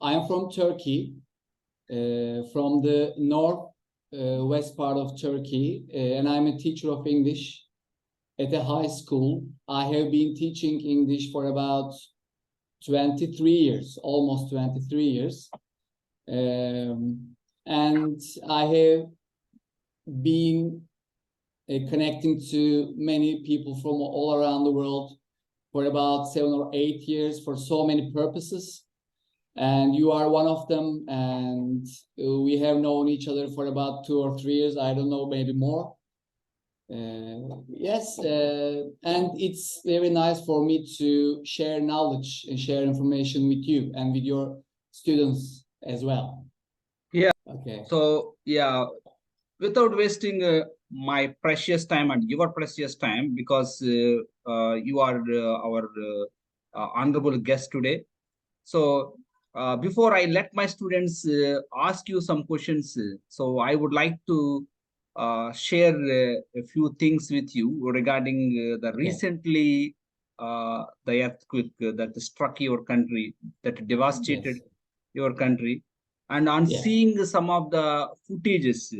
I'm from Turkey, from the north west part of Turkey, and I'm a teacher of English at a high school. I have been teaching English for about 23 years, almost 23 years. And I have been connecting to many people from all around the world for about 7 or 8 years for so many purposes. And you are one of them. And we have known each other for about 2 or 3 years. I don't know, maybe more. Yes, and it's very nice for me to share knowledge and share information with you and with your students as well. Yeah. Okay. So, yeah, without wasting my precious time and your precious time, because you are our honorable guest today. So, before I let my students ask you some questions, so I would like to share a few things with you regarding the recently the earthquake that struck your country, that devastated your country, and on seeing some of the footages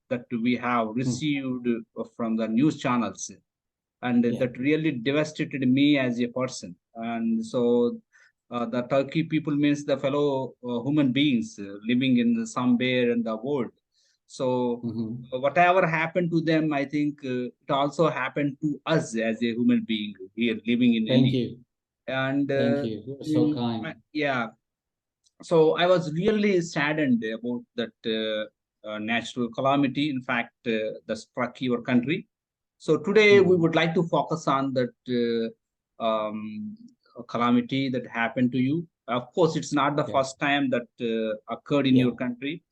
that we have received from the news channels, and that really devastated me as a person. And so the Turkey people means the fellow human beings living in somewhere in the world. So whatever happened to them, I think it also happened to us as a human being here living in India. You. And thank you. You're so kind. Yeah. So I was really saddened about that natural calamity. In fact, that struck your country. So today we would like to focus on that calamity that happened to you. Of course, it's not the first time that occurred in your country.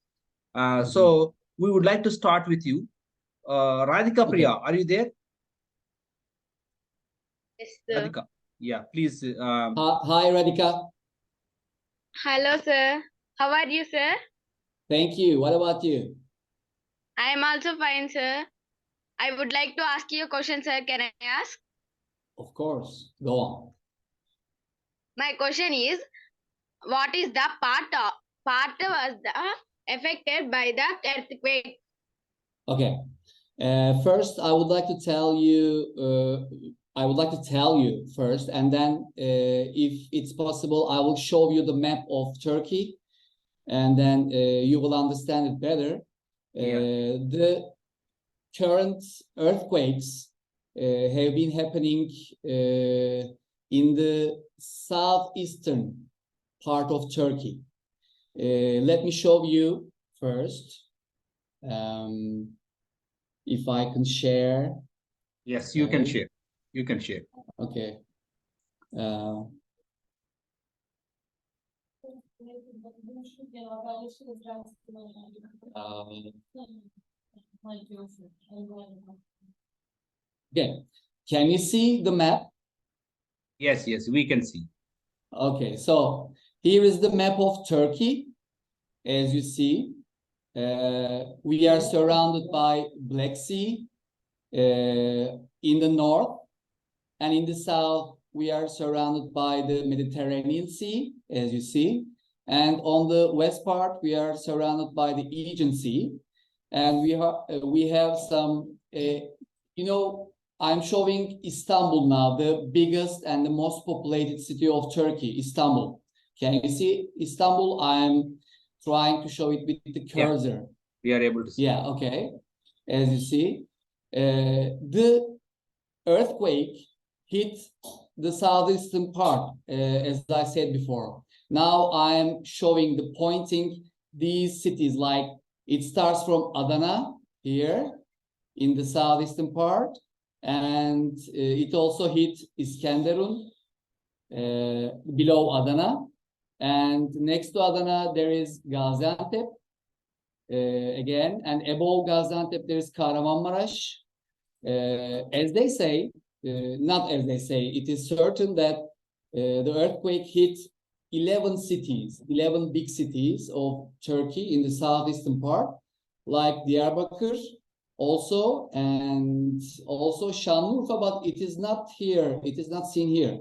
So we would like to start with you. Radhika Priya, are you there? Yes, sir. Radhika, yeah, please. Hi, Radhika. Hello, sir. How are you, sir? Thank you. What about you? I am also fine, sir. I would like to ask you a question, sir. Can I ask? Of course. Go on. My question is, what is the part was affected by the earthquake? Okay. First, I would like to tell you. I would like to tell you first, and then, if it's possible, I will show you the map of Turkey, and then you will understand it better. The current earthquakes have been happening in the southeastern part of Turkey. Let me show you first. If I can share. Yes, you can share. You can share. Okay. Okay. Can you see the map? Yes, yes, we can see. Okay, so here is the map of Turkey. As you see, we are surrounded by Black Sea in the north, and in the south, we are surrounded by the Mediterranean Sea, as you see. And on the west part, we are surrounded by the Aegean Sea. And we have some, you know, I'm showing Istanbul now, the biggest and the most populated city of Turkey, Istanbul. Can you see Istanbul? I'm trying to show it with the cursor. We are able to see. Yeah, okay. As you see, the earthquake hit the southeastern part, as I said before. Now I'm showing the pointing these cities, like it starts from Adana here in the southeastern part, and it also hit Iskenderun below Adana, and next to Adana there is Gaziantep again, and above Gaziantep there is Kahramanmaraş. As they say, not as they say, it is certain that the earthquake hit 11 cities, 11 big cities of Turkey in the southeastern part, like Diyarbakır also, and also Şanlıurfa, but it is not here, it is not seen here.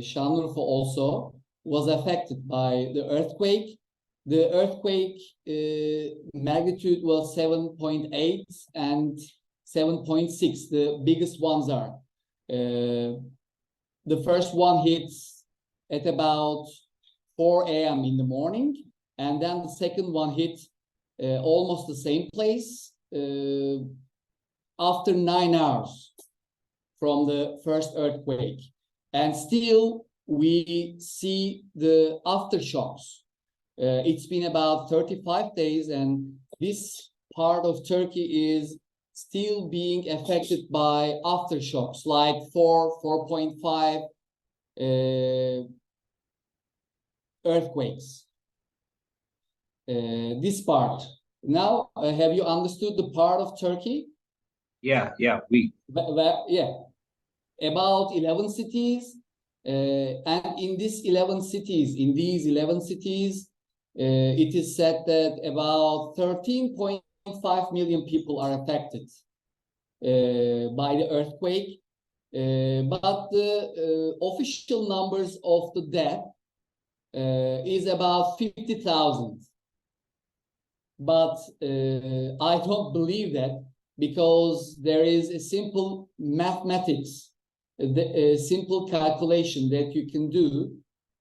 Şanlıurfa also, was affected by the earthquake. The earthquake magnitude was 7.8 and 7.6. The biggest ones are. The first one hits at about 4 a.m. in the morning, and then the second one hit almost the same place after 9 hours from the first earthquake. And still we see the aftershocks. It's been about 35 days, and this part of Turkey is still being affected by aftershocks, like 4.5 earthquakes. This part. Now, have you understood the part of Turkey? Yeah. Yeah, about 11 cities. And in these 11 cities, it is said that about 13.5 million people are affected by the earthquake. But the official numbers of the death is about 50,000. But I don't believe that, because there is a simple mathematics, a simple calculation that you can do,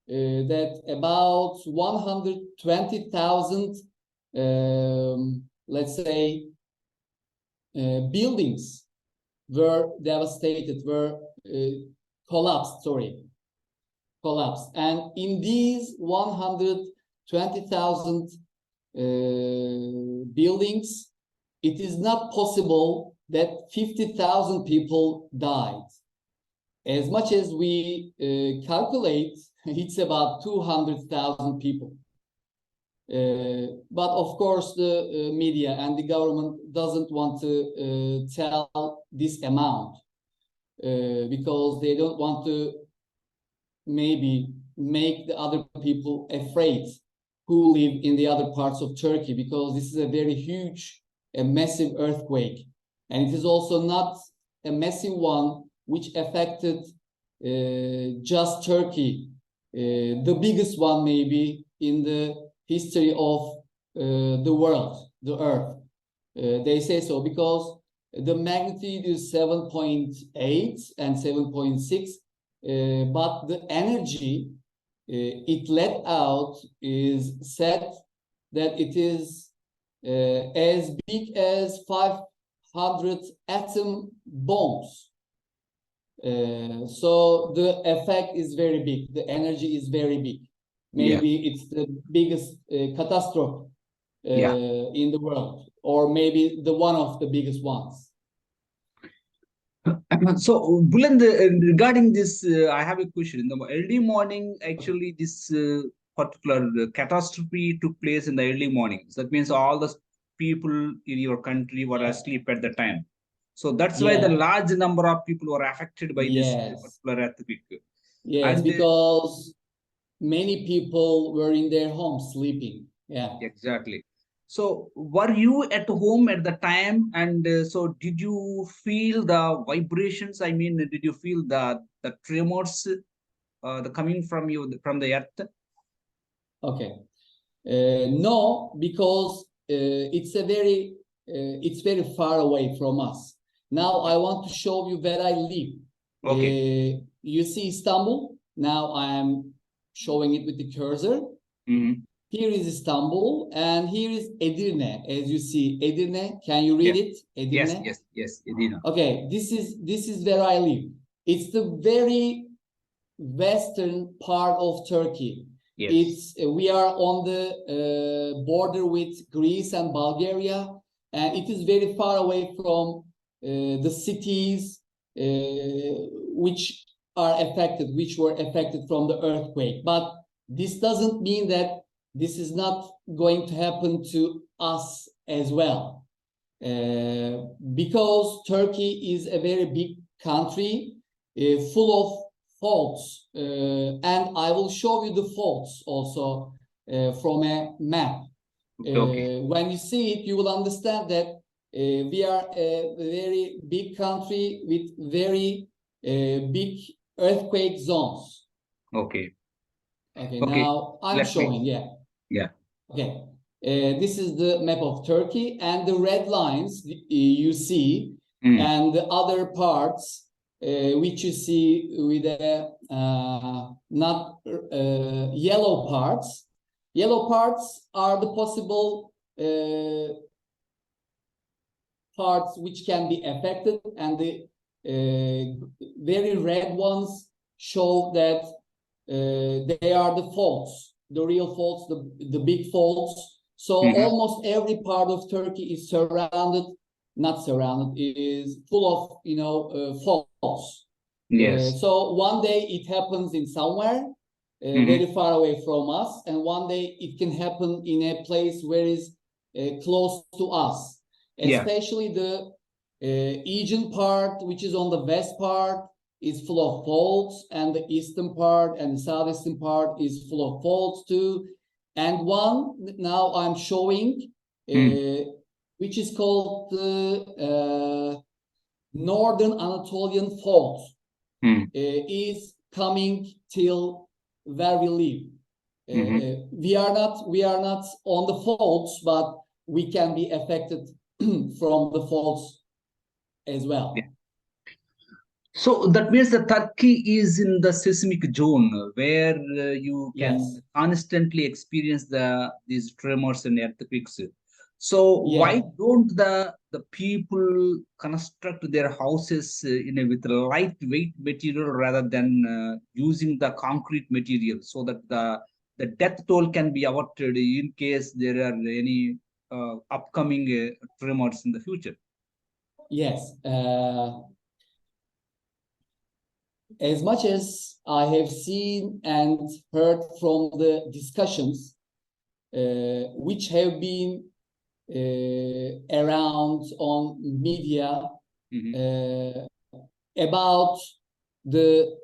that about 120,000, let's say, buildings were devastated, were collapsed. And in these 120,000 buildings, it is not possible that 50,000 people died. As much as we calculate, it's about 200,000 people. But of course, the media and the government doesn't want to tell this amount because they don't want to maybe make the other people afraid who live in the other parts of Turkey, because this is a very huge, a massive earthquake. And it is also not a massive one which affected just Turkey, the biggest one maybe in the history of the world, the earth. They say so because the magnitude is 7.8 and 7.6, but the energy it let out is said that it is as big as 500 atom bombs. So the effect is very big. The energy is very big. Maybe it's the biggest catastrophe in the world, or maybe the one of the biggest ones. So, Bulend, regarding this, I have a question. In the early morning, actually, this particular catastrophe took place in the early mornings. That means all the people in your country were asleep at the time. So that's why the large number of people were affected by this particular earthquake. Yes, and because many people were in their homes sleeping. Yeah, exactly. So were you at home at the time, and so did you feel the vibrations? I mean, did you feel the tremors the coming from you from the earth? Okay, no, because it's very far away from us. Now I want to show you where I live. Okay. You see Istanbul. Now I am showing it with the cursor. Mm-hmm. Here is Istanbul, and here is Edirne. As you see, Edirne. Can you read it? Edirne? Yes, Edirne. Okay, this is where I live. It's the very western part of Turkey. Yes. We are on the border with Greece and Bulgaria, and it is very far away from the cities which were affected from the earthquake. But this doesn't mean that this is not going to happen to us as well, because Turkey is a very big country full of faults, and I will show you the faults also from a map. Okay. When you see it, you will understand that we are a very big country with very big earthquake zones. Okay. Okay, Okay, now I'm let me. showing, yeah. Yeah. Okay, this is the map of Turkey, and the red lines you see, Mm. and the other parts which you see with the not yellow parts. Yellow parts are the possible parts which can be affected, and the very red ones show that they are the faults, the real faults, the big faults. So almost every part of Turkey is surrounded, not surrounded, is full of, you know, faults. Yes. So one day it happens in somewhere very far away from us, and one day it can happen in a place where is close to us. Yeah. Especially the Aegean part, which is on the west part, is full of faults, and the eastern part and the southeastern part is full of faults too. And one now I'm showing, which is called the Northern Anatolian Fault, is coming till where we live. We are not on the faults, but we can be affected from the faults as well. Yeah. So that means that Turkey is in the seismic zone where you can Yes. constantly experience these tremors and earthquakes. So Yeah. why don't the people construct their houses with lightweight material rather than using the concrete material, so that the death toll can be avoided in case there are any upcoming tremors in the future? Yes. As much as I have seen and heard from the discussions which have been around on media about the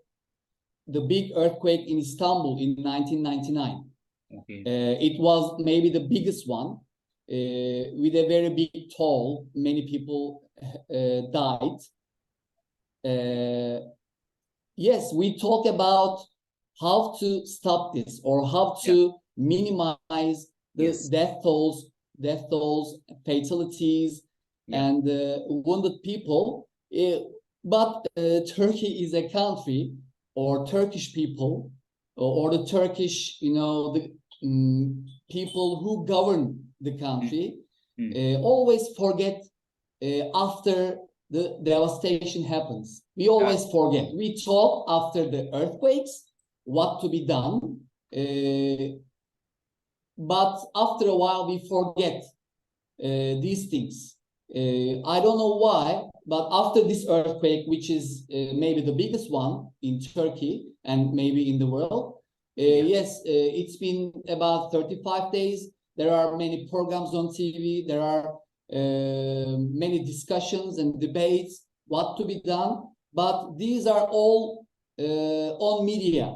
big earthquake in Istanbul in 1999. Okay. It was maybe the biggest one with a very big toll. Many people died. Yes, we talk about how to stop this or how to minimize the death tolls, fatalities, and wounded people. But Turkey is a country, or Turkish people, or the Turkish, you know, the people who govern the country always forget after the devastation happens. We always forget. We talk after the earthquakes, what to be done, but after a while we forget these things. I don't know why, but after this earthquake, which is maybe the biggest one in Turkey and maybe in the world, yes, it's been about 35 days. There are many programs on TV. There are many discussions and debates what to be done, but these are all on media.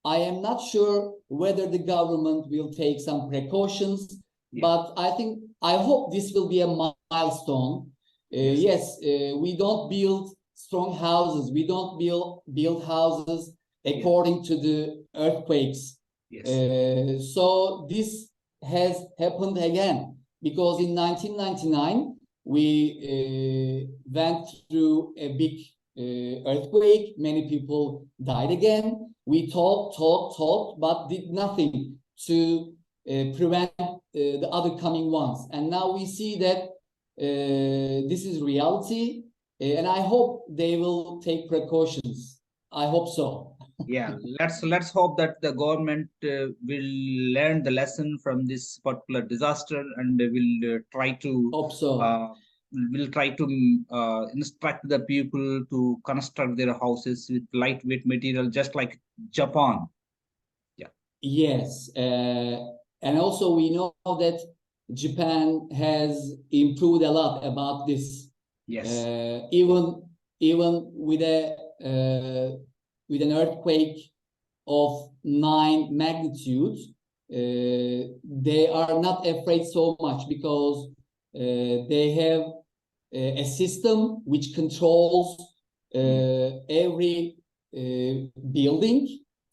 I am not sure whether the government will take some precautions, but I hope this will be a milestone. Yes, we don't build strong houses. We don't build houses according to the earthquakes. So this has happened again, because in 1999 we went through a big earthquake. Many people died again. We talked, but did nothing to prevent the other coming ones. And now we see that this is reality, and I hope they will take precautions. I hope so. Yeah, let's hope that the government will learn the lesson from this particular disaster, and will try to Hope so. instruct the people to construct their houses with lightweight material, just like Japan. Yes, and also we know that Japan has improved a lot about this. Even with an earthquake of 9 magnitudes, they are not afraid so much, because they have a system which controls every building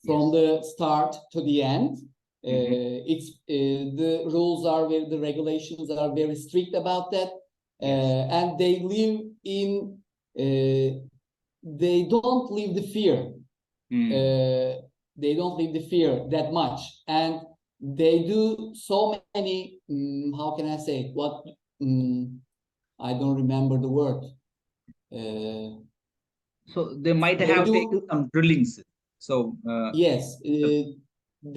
from the start to the end. Mhm. The rules are the regulations are very strict about that, Yes. and they live in. They don't live the fear. They don't live the fear that much, and they do so many. How can I say it? What? I don't remember the word. So they might They have do. taken some drillings. So Yes,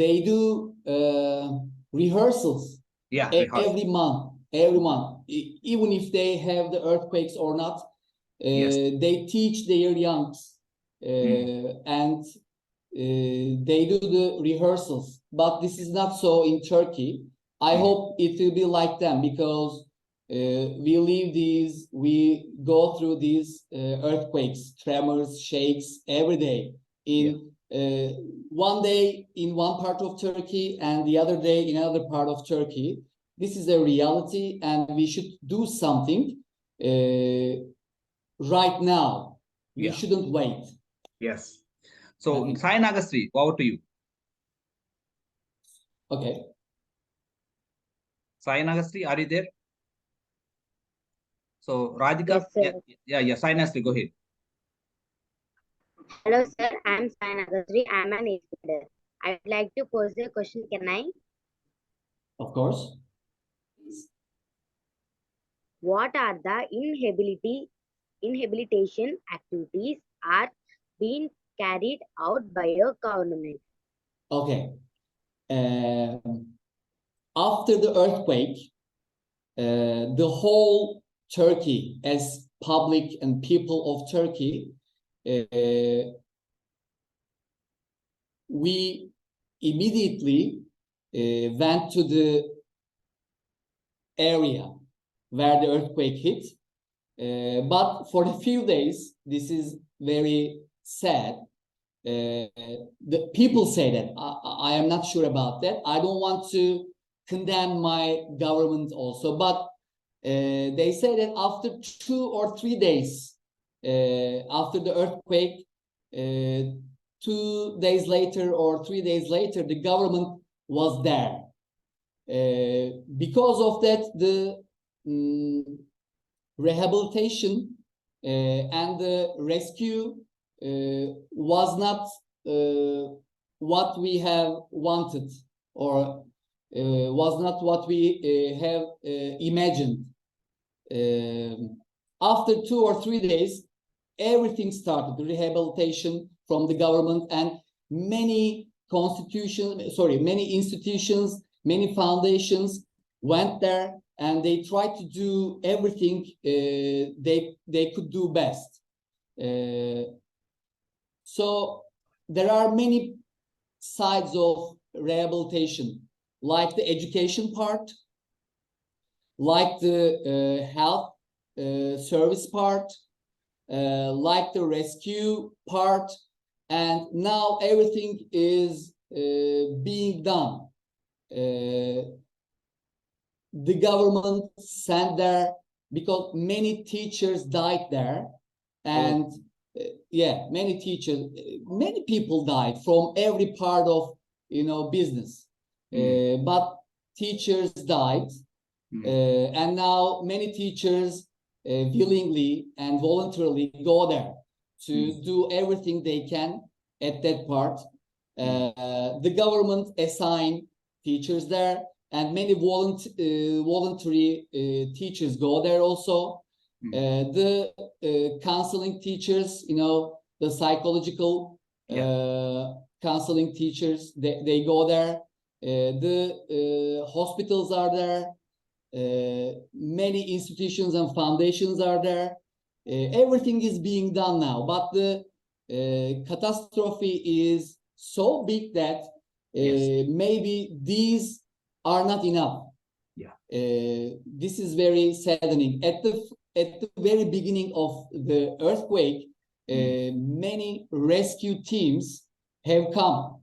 they do rehearsals yeah, every month. Even if they have the earthquakes or not, yes. they teach their youngs, and they do the rehearsals. But this is not so in Turkey. I hope it will be like them, because we go through these earthquakes, tremors, shakes every day. In one day in one part of Turkey and the other day in another part of Turkey. This is a reality, and we should do something right now. We shouldn't wait. Yes. So Okay. Sai Nagastri, over to you. Okay. Sai Nagastri, are you there? So Radhika, Yes, sir. Sai Nagastri, go ahead. Hello, sir. I'm Sai Nagasri. I'm an educator. I'd like to pose a question. Can I? Of course. What are the inhabilitation activities are being carried out by your government? Okay. After the earthquake, the whole Turkey, as public and people of Turkey, we immediately went to the area where the earthquake hit. But for a few days, this is very sad. The people say that. I am not sure about that. I don't want to condemn my government also, but they say that after 2 or 3 days after the earthquake, 2 days later or 3 days later, the government was there. Because of that, the rehabilitation and the rescue was not what we have wanted, or was not what we have imagined. After 2 or 3 days, everything started, the rehabilitation from the government, and many institutions, many foundations went there, and they tried to do everything they could do best. So there are many sides of rehabilitation, like the education part, like the health service part, like the rescue part, and now everything is being done. The government sent there, because many teachers died there, and many people died from every part of business, but teachers died, and now many teachers willingly and voluntarily go there to do everything they can at that part. The government assign teachers there, and many voluntary teachers go there also. The counseling teachers, the psychological counseling teachers, they go there. The hospitals are there. Many institutions and foundations are there. Everything is being done now, but the catastrophe is so big that maybe these are not enough. This is very saddening. At the very beginning of the earthquake, many rescue teams have come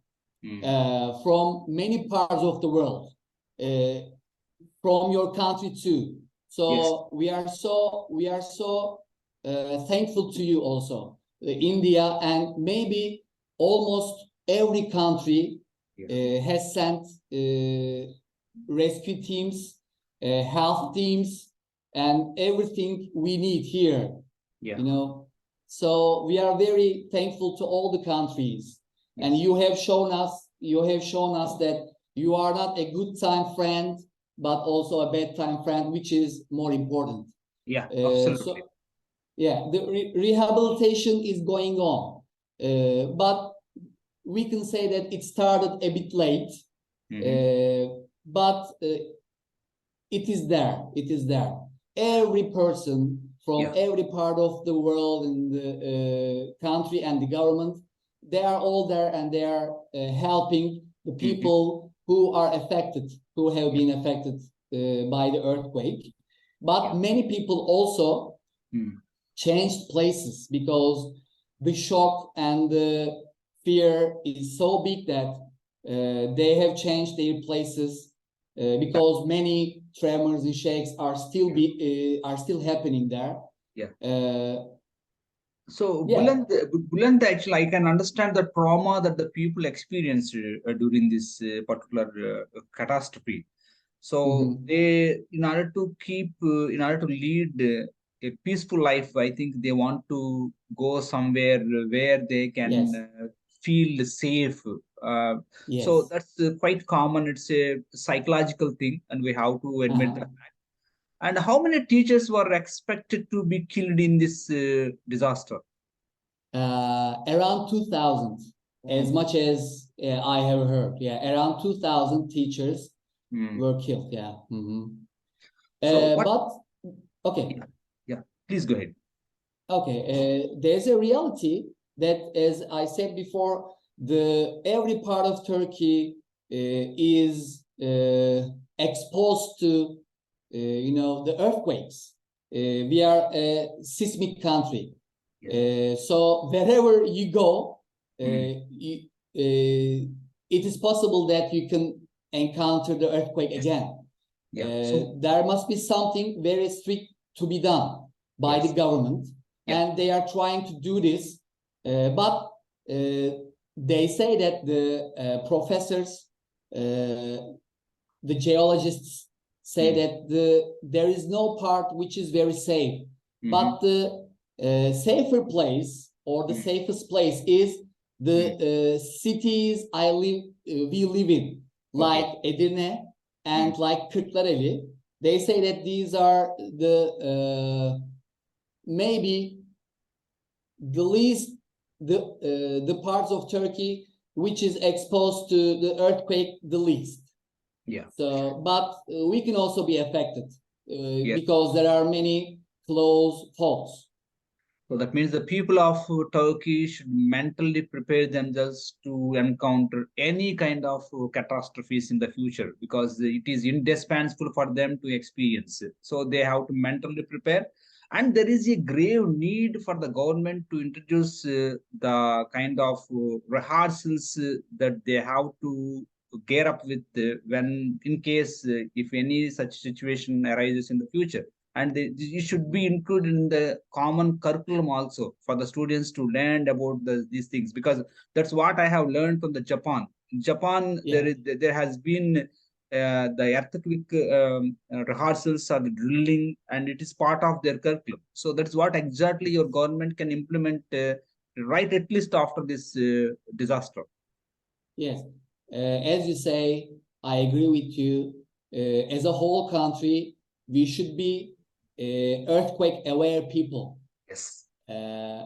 from many parts of the world, from your country too. So we are so thankful to you also, India, and maybe almost every country Yeah. has sent rescue teams, health teams, and everything we need here. Yeah. You know, so we are very thankful to all the countries, and Yes. you have shown us that you are not a good time friend, but also a bad time friend, which is more important. Yeah, So absolutely. yeah, the rehabilitation is going on, but we can say that it started a bit late, but it is there. It is there. Every person from Yeah. every part of the world and the country and the government, they are all there, and they are helping the people who are affected, who have been affected by the earthquake. But Yeah. many people also changed places because the shock and the fear is so big that they have changed their places because many tremors and shakes are still happening there. Yeah. So, Yeah. Buland, actually, I can understand the trauma that the people experienced during this particular catastrophe. So, they, in order to lead a peaceful life, I think they want to go somewhere where they can Yes. feel safe. So, Yes. that's quite common. It's a psychological thing, and we have to admit that. And how many teachers were expected to be killed in this disaster? Around 2,000, as much as I have heard. Yeah, around 2,000 teachers were killed. Yeah. So what? But okay. Yeah, please go ahead. Okay, there's a reality that, as I said before, every part of Turkey is exposed to, the earthquakes. We are a seismic country, so wherever you go, it is possible that you can encounter the earthquake again. There must be something very strict to be done by the government. And they are trying to do this, but they say that the professors, the geologists say that there is no part which is very safe, but the safer place or the safest place is the cities we live in, like Edirne and like Kırklareli. They say that these are the maybe the parts of Turkey which is exposed to the earthquake the least. Yeah. So, but we can also be affected because there are many close faults. So that means the people of Turkey should mentally prepare themselves to encounter any kind of catastrophes in the future, because it is indispensable for them to experience it. So they have to mentally prepare. And there is a grave need for the government to introduce the kind of rehearsals that they have to gear up with when, in case, if any such situation arises in the future. And it should be included in the common curriculum also for the students to learn about these things, because that's what I have learned from the Japan. In Japan, there has been the earthquake rehearsals or the drilling, and it is part of their curriculum. So that's what exactly your government can implement right at least after this disaster. Yes, as you say, I agree with you. As a whole country, we should be earthquake aware people. Yes.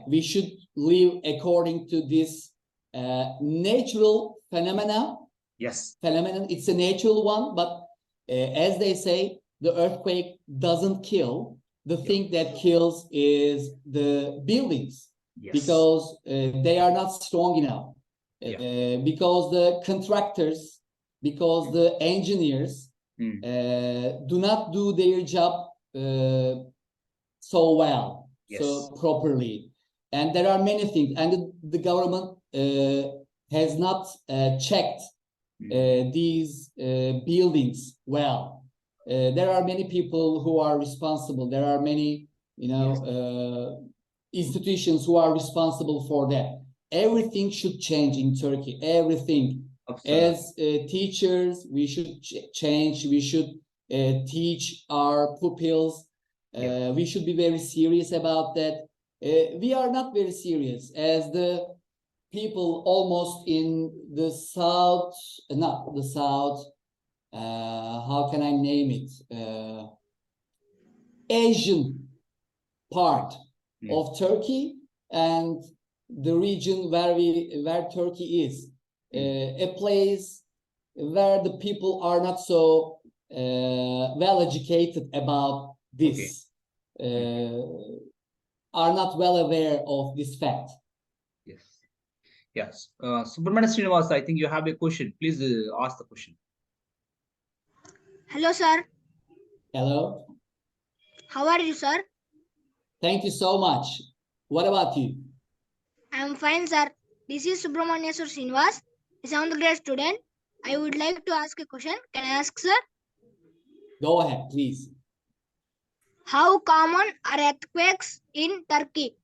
We should live according to this natural phenomena. Yes. Phenomenon, it's a natural one, but as they say, the earthquake doesn't kill. The thing that kills is the buildings, because they are not strong enough. Because the contractors, because the engineers do not do their job so well, so properly. And there are many things, and the government has not checked these buildings well. There are many people who are responsible. There are many, institutions who are responsible for that. everything should change in Turkey. Everything. Absolutely. As teachers, we should change. We should teach our pupils. We should be very serious about that. We are not very serious as the people almost in the south, not the south. How can I name it? Asian part of Turkey and the region where Turkey is. A place where the people are not so well educated about this, are not well aware of this fact. Yes. Yes. Subramanian Srinivas, I think you have a question. Please ask the question. Hello, sir. Hello. How are you, sir? Thank you so much. What about you? I am fine, sir. This is Subramania Srinivas, a 7th grade student. I would like to ask a question. Can I ask, sir? Go ahead, please. How common are earthquakes in Turkey?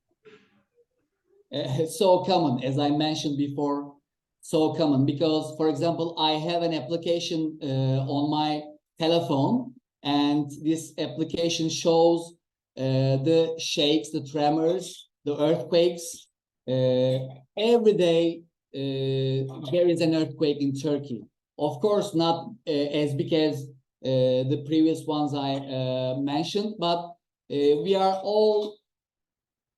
So common, as I mentioned before, so common because, for example, I have an application on my telephone, and this application shows the shakes, the tremors, the earthquakes. Every day there is an earthquake in Turkey. Of course, not as big as the previous ones I mentioned, but we are all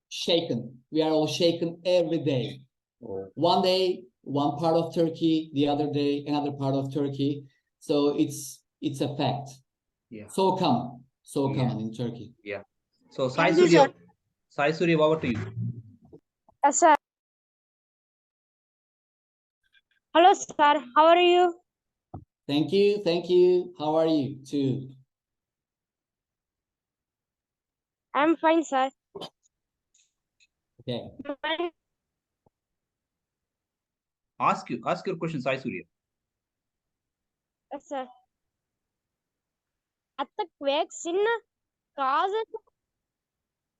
shaken. We are all shaken every day. One day, one part of Turkey, the other day, another part of Turkey. So it's a fact. Yeah. So common in Turkey. Yeah. So Sai Thank you, sir. Surya, over to you. Yes, sir. Hello, sir. How are you? Thank you. Thank you. How are you too? I'm fine, sir. Okay. Ask your question, Sai Surya. Yes, sir. Earthquakes in cause.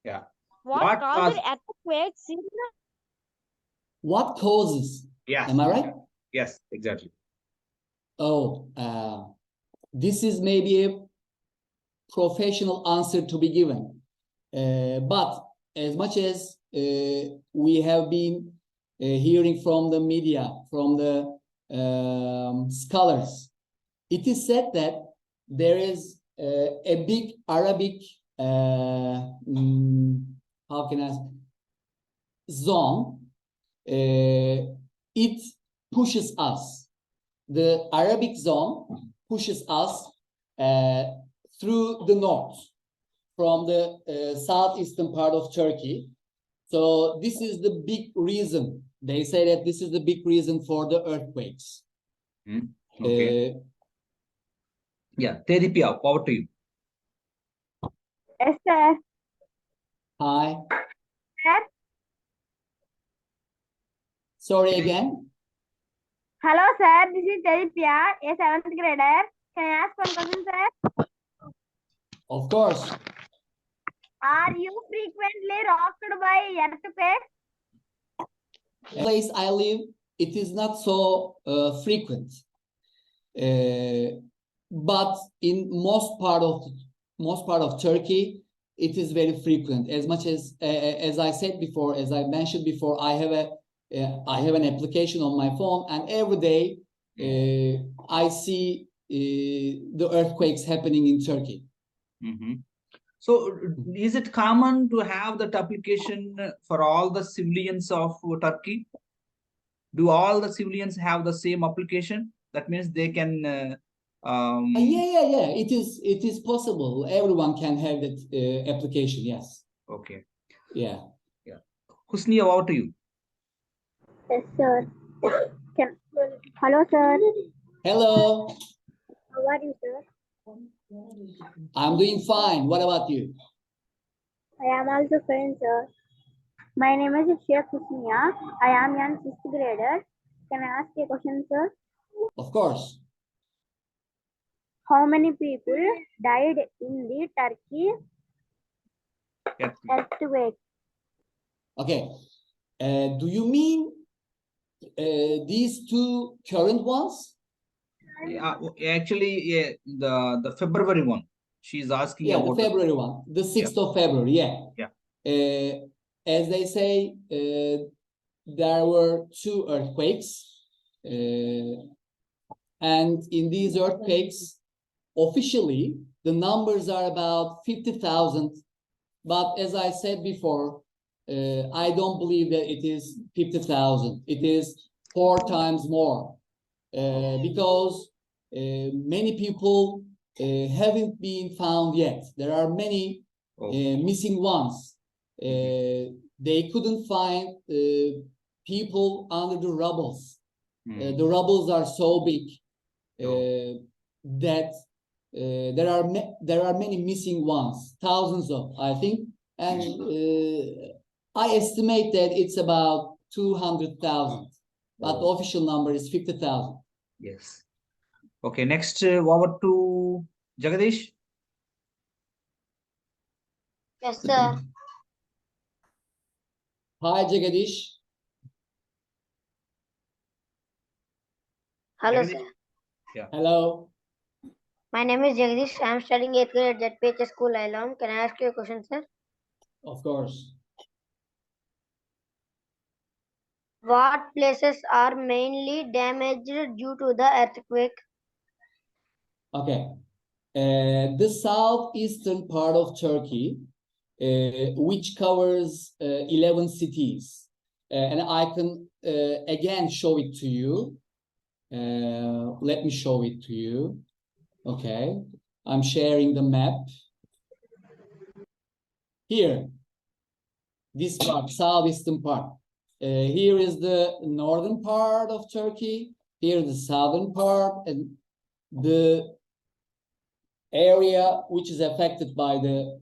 Yeah. What causes cause- earthquakes in? What causes? Yes. Am I right? Yes, exactly. Oh, this is maybe a professional answer to be given. But as much as we have been hearing from the media, from the scholars, it is said that there is a big Arabic, how can I say, zone. It pushes us. The Arabic zone pushes us through the north from the southeastern part of Turkey. So this is the big reason. They say that this is the big reason for the earthquakes. Okay. Yeah, Tedipia, over to you. Yes, sir. Hi. Sir. Sorry again. Hello, sir. This is Z.P.H.S, a 7th grader. Can I ask one question, sir? Of course. Are you frequently rocked by earthquakes? The place I live, it is not so frequent. But in most part of Turkey, it is very frequent. As much as I said before, as I mentioned before, I have an application on my phone, and every day I see the earthquakes happening in Turkey. So is it common to have that application for all the civilians of Turkey? Do all the civilians have the same application? That means they can Yeah. It is possible. Everyone can have that application. Yes. Okay. Yeah. Husniya, over to you. Yes, sir. Hello, sir. Hello. How are you, sir? I'm doing fine. What about you? I am also fine, sir. My name is Sheikh Husniya. I am a 6th grader. Can I ask a question, sir? Of course. How many people died in the Turkey earthquake? Okay. Do you mean these two current ones? Actually, yeah, the February one. She's asking Yeah, the about February one, the 6th of February. Yeah. As they say, there were two earthquakes, and in these earthquakes, officially, the numbers are about 50,000. But as I said before, I don't believe that it is 50,000. It is 4 times more, because many people haven't been found yet. There are many missing ones. They couldn't find people under the rubbles. The rubbles are so big that there are many missing ones, thousands of, I think, and I estimate that it's about 200,000, but the official number is 50,000. Yes. Okay, next over to Jagadish. Yes, sir. Hi, Jagadish. Hello, Jagadish? sir. Yeah. Hello. My name is Jagdish. I am studying 8th grade at Z.P.H.S Ilavaram. Can I ask you a question, sir? Of course. What places are mainly damaged due to the earthquake? Okay. The southeastern part of Turkey, which covers 11 cities, and I can again show it to you. Let me show it to you. Okay, I'm sharing the map. Here, this part, southeastern part. Here is the northern part of Turkey. Here is the southern part, and the area which is affected by the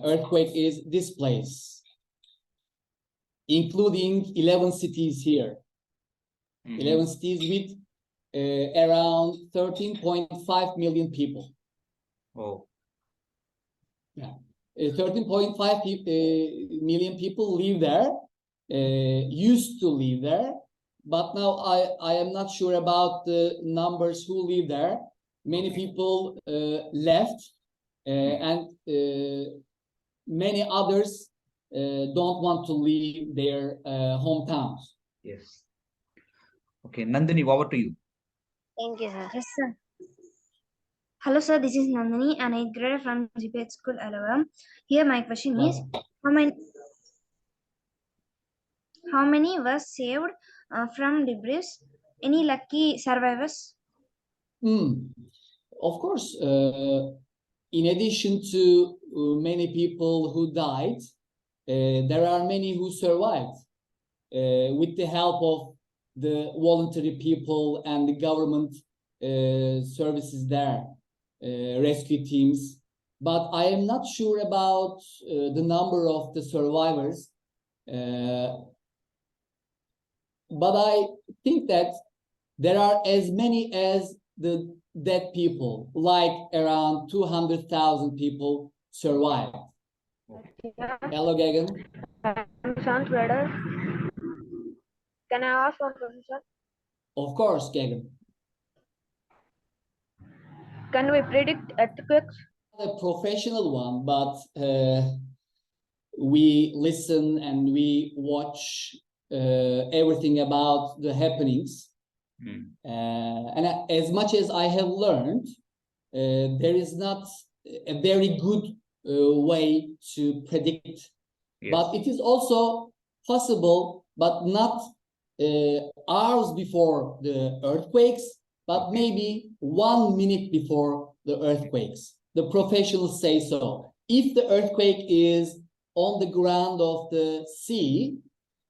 earthquake is this place, including 11 cities here. 11 cities with around 13.5 million people. Oh. Yeah. 13.5 million people live there, used to live there, but now I am not sure about the numbers who live there. Many people left, and many others don't want to leave their hometowns. Yes. Okay, Nandini, over to you. Thank you, sir. Yes, sir. Hello, sir. This is Nandini, an 8th grader from Z.P.H.S Ilavaram. Here, my question is: how many was saved from debris? Any lucky survivors? Of course, in addition to many people who died, there are many who survived with the help of the voluntary people and the government services there, rescue teams. But I am not sure about the number of the survivors. But I think that there are as many as the dead people, like around 200,000 people survived. Hello, Gagan. I'm seventh grader. Can I ask one question, sir? Of course, Gagan. Can we predict earthquakes? A professional one, but we listen and we watch everything about the happenings. And as much as I have learned, there is not a very good way to predict. But it is also possible, but not hours before the earthquakes, but maybe 1 minute before the earthquakes. The professionals say so. If the earthquake is on the ground of the sea,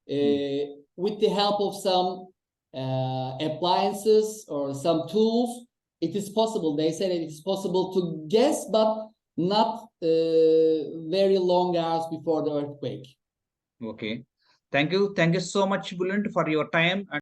with the help of some appliances or some tools, it is possible. They said it is possible to guess, but not very long hours before the earthquake. Okay. Thank you. Thank you so much, Bulent, for your time.